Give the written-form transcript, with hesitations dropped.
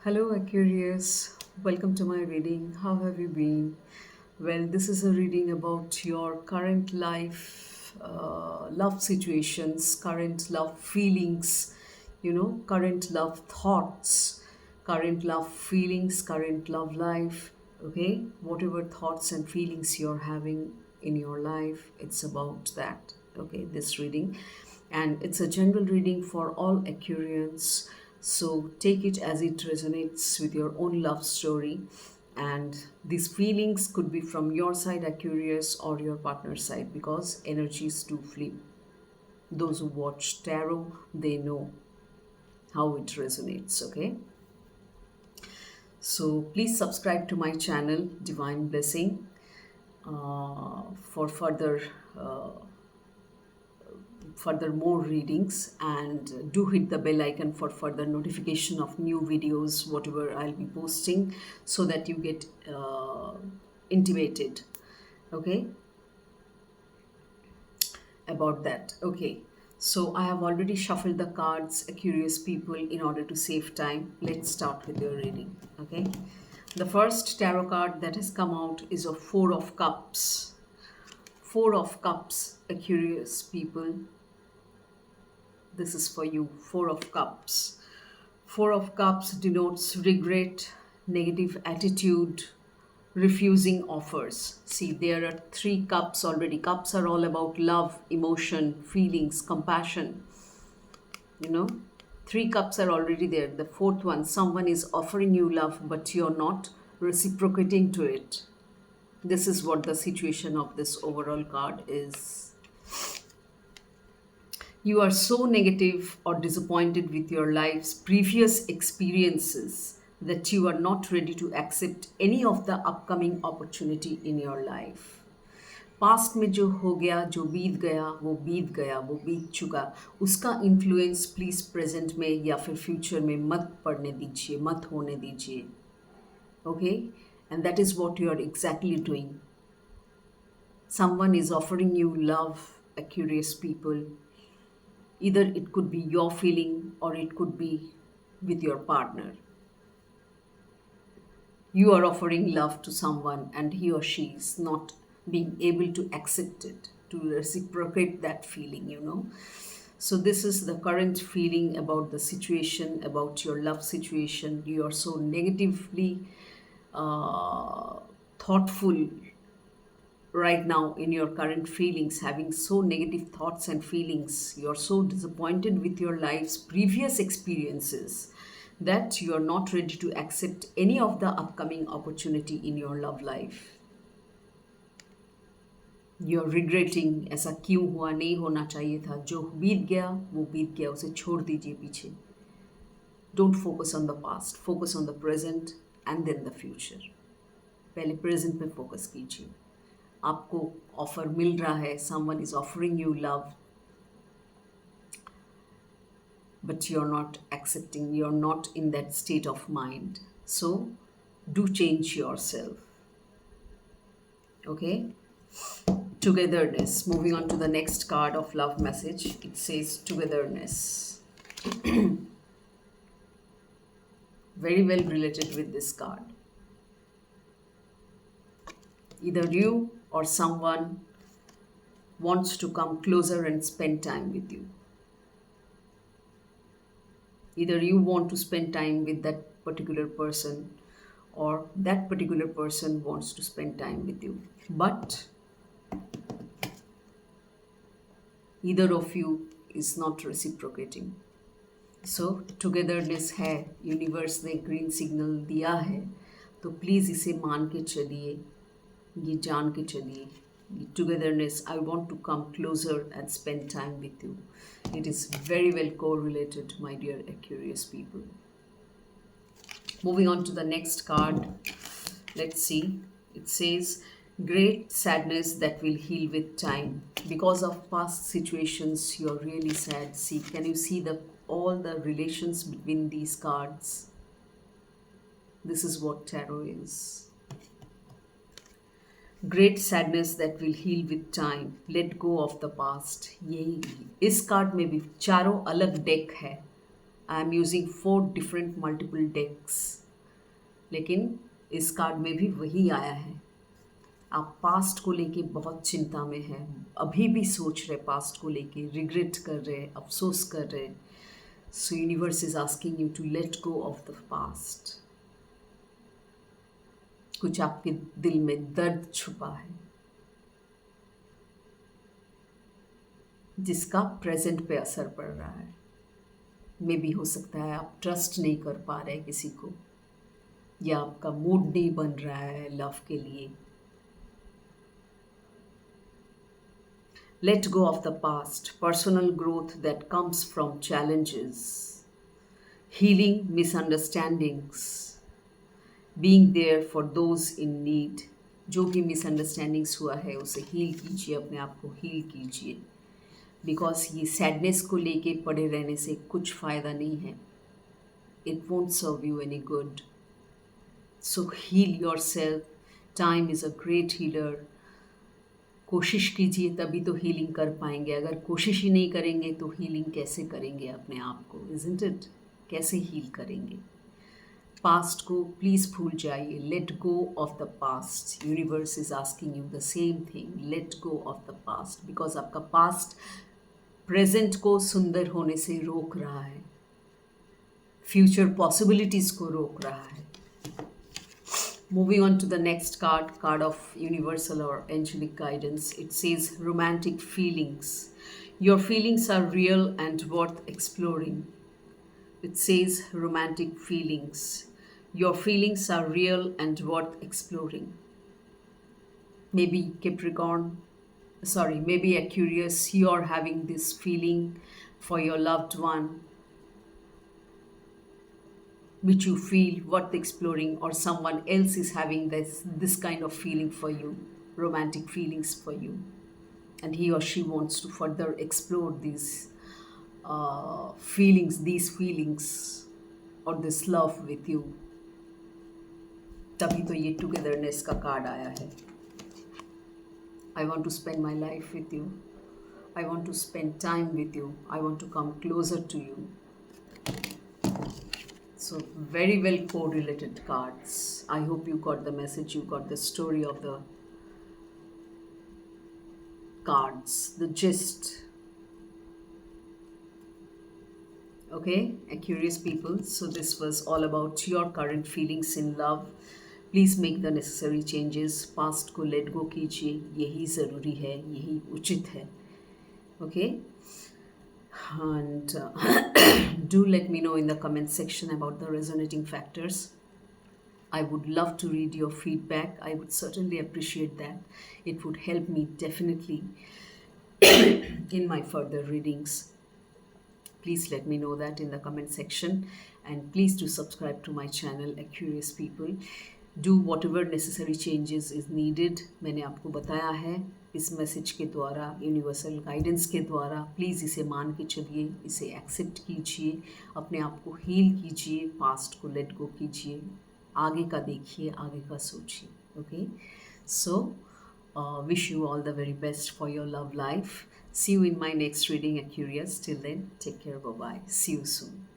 Hello, Aquarius. Welcome to my reading. How have you been? Well, this is a reading about your current life, love situations, current love feelings, current love thoughts, current love feelings, current love life. Okay, whatever thoughts and feelings you're having in your life, it's about that. Okay, this reading, and it's a general reading for all Aquarians. So take it as it resonates with your own love story. And these feelings could be from your side, Aquarius, or your partner's side, because energies do flip. Those who watch tarot, they know how it resonates. Okay, so please subscribe to my channel, Divine Blessing, for further more readings, and do hit the bell icon for further notification of new videos whatever I'll be posting, so that you get intimated, okay, about that. Okay, so I have already shuffled the cards, curious people, in order to save time. Let's start with your reading. Okay, the first tarot card that has come out is a Four of Cups. Four of Cups, curious people, this is for you. Four of Cups. Four of Cups denotes regret, negative attitude, refusing offers. See, there are three cups already. Cups are all about love, emotion, feelings, compassion. You know, three cups are already there. The fourth one, someone is offering you love, but you're not reciprocating to it. This is what the situation of this overall card is. You are so negative or disappointed with your life's previous experiences that you are not ready to accept any of the upcoming opportunity in your life. Past में जो हो गया, जो बीत गया, वो बीत गया, वो बीत चुका, उसका इन्फ्लुएंस प्लीज़ प्रेजेंट में या फिर फ्यूचर में मत पड़ने दीजिए, मत होने दीजिए. Okay, and that is what you are exactly doing. Someone is offering you love, a curious people. Either it could be your feeling or it could be with your partner. You are offering love to someone and he or she is not being able to accept it, to reciprocate that feeling. So, this is the current feeling about the situation, about your love situation. You are so negatively thoughtful right now in your current feelings, having so negative thoughts and feelings. You're so disappointed with your life's previous experiences that you are not ready to accept any of the upcoming opportunity in your love life. You're regretting, ऐसा क्यों हुआ, नहीं होना चाहिए था, जो बीत गया वो बीत गया, उसे छोड़ दीजिए पीछे. Don't focus on the past, focus on the present and then the future. पहले प्रेजेंट पे फोकस कीजिए. आपको ऑफर मिल रहा है, someone is offering you love, but you're not accepting, you're not in that state of mind. So do change yourself. Okay, togetherness. Moving on to the next card of love message, it says togetherness. Very well related with this card. Either you or someone wants to come closer and spend time with you. Either you want to spend time with that particular person or that particular person wants to spend time with you. But either of you is not reciprocating. So togetherness है, universe ने green signal दिया है, तो please इसे मान के चलिए, ये जान के चलिए. Togetherness, I want to come closer and spend time with you. It is very well correlated, my dear Aquarius people. Moving on to the next card, let's see. It says great sadness that will heal with time. Because of past situations, you're really sad. See, can you see all the relations between these cards? This is what tarot is. Great sadness that will heal with time. Let go of the past. यही इस card में भी चारों अलग deck है, I am using 4 different multiple decks, लेकिन इस card में भी वही आया है। आप पास्ट को लेके बहुत चिंता में हैं, अभी भी सोच रहे पास्ट को लेके, रिग्रेट कर रहे, अफसोस कर रहे। So universe is asking you to let go of the past. कुछ आपके दिल में दर्द छुपा है जिसका प्रेजेंट पे असर पड़ रहा है। मे भी हो सकता है आप ट्रस्ट नहीं कर पा रहे किसी को, या आपका मूड नहीं बन रहा है लव के लिए। Let go of the past, personal growth that comes from challenges, healing misunderstandings, being there for those in need. जो भी मिसअंडरस्टैंडिंग्स हुआ है उसे हील कीजिए, अपने आप को हील कीजिए, बिकॉज ये सैडनेस को लेके पड़े रहने से कुछ फ़ायदा नहीं है। It won't serve you any good. So heal yourself, time is a great healer. कोशिश कीजिए तभी तो हीलिंग कर पाएंगे। अगर कोशिश ही नहीं करेंगे तो हीलिंग कैसे करेंगे अपने आप को, इज़न्ट इट? कैसे हील करेंगे? पास्ट को प्लीज़ भूल जाइए, late go of the past. Universe is asking you the same thing, late go of the past, because आपका पास्ट प्रेजेंट को सुंदर होने से रोक रहा है, फ्यूचर पॉसिबिलिटीज़ को रोक रहा है। Moving on to the next card, card of universal or angelic guidance. It says romantic feelings. Your feelings are real and worth exploring. It says romantic feelings. Your feelings are real and worth exploring. Maybe Capricorn, maybe Aquarius, you're having this feeling for your loved one, which you feel worth exploring, or someone else is having this kind of feeling for you, romantic feelings for you, and he or she wants to further explore these feelings or this love with you. तभी तो ये togetherness का card आया है। I want to spend my life with you. I want to spend time with you. I want to come closer to you. So very well correlated cards. I hope you got the message, you got the story of the cards, the gist. Okay, Aquarius people, so this was all about your current feelings in love. Please make the necessary changes. Past को let go कीजिए, यही ज़रूरी है, यही उचित है. Okay, and do let me know in the comment section about the resonating factors. I would love to read your feedback. I would certainly appreciate that. It would help me definitely in my further readings. Please let me know that in the comment section, and please do subscribe to my channel, Aquarius people. Do whatever necessary changes is needed. मैंने आपको बताया है इस message के द्वारा, universal guidance के द्वारा। Please इसे मान के चलिए, इसे एक्सेप्ट कीजिए, अपने आप को हील कीजिए, पास्ट को लेट गो कीजिए, आगे का देखिए, आगे का सोचिए. Okay, so wish you all the very best for your love life. See you in my next reading, Aquarius. Till then, take care. Bye bye. See you soon.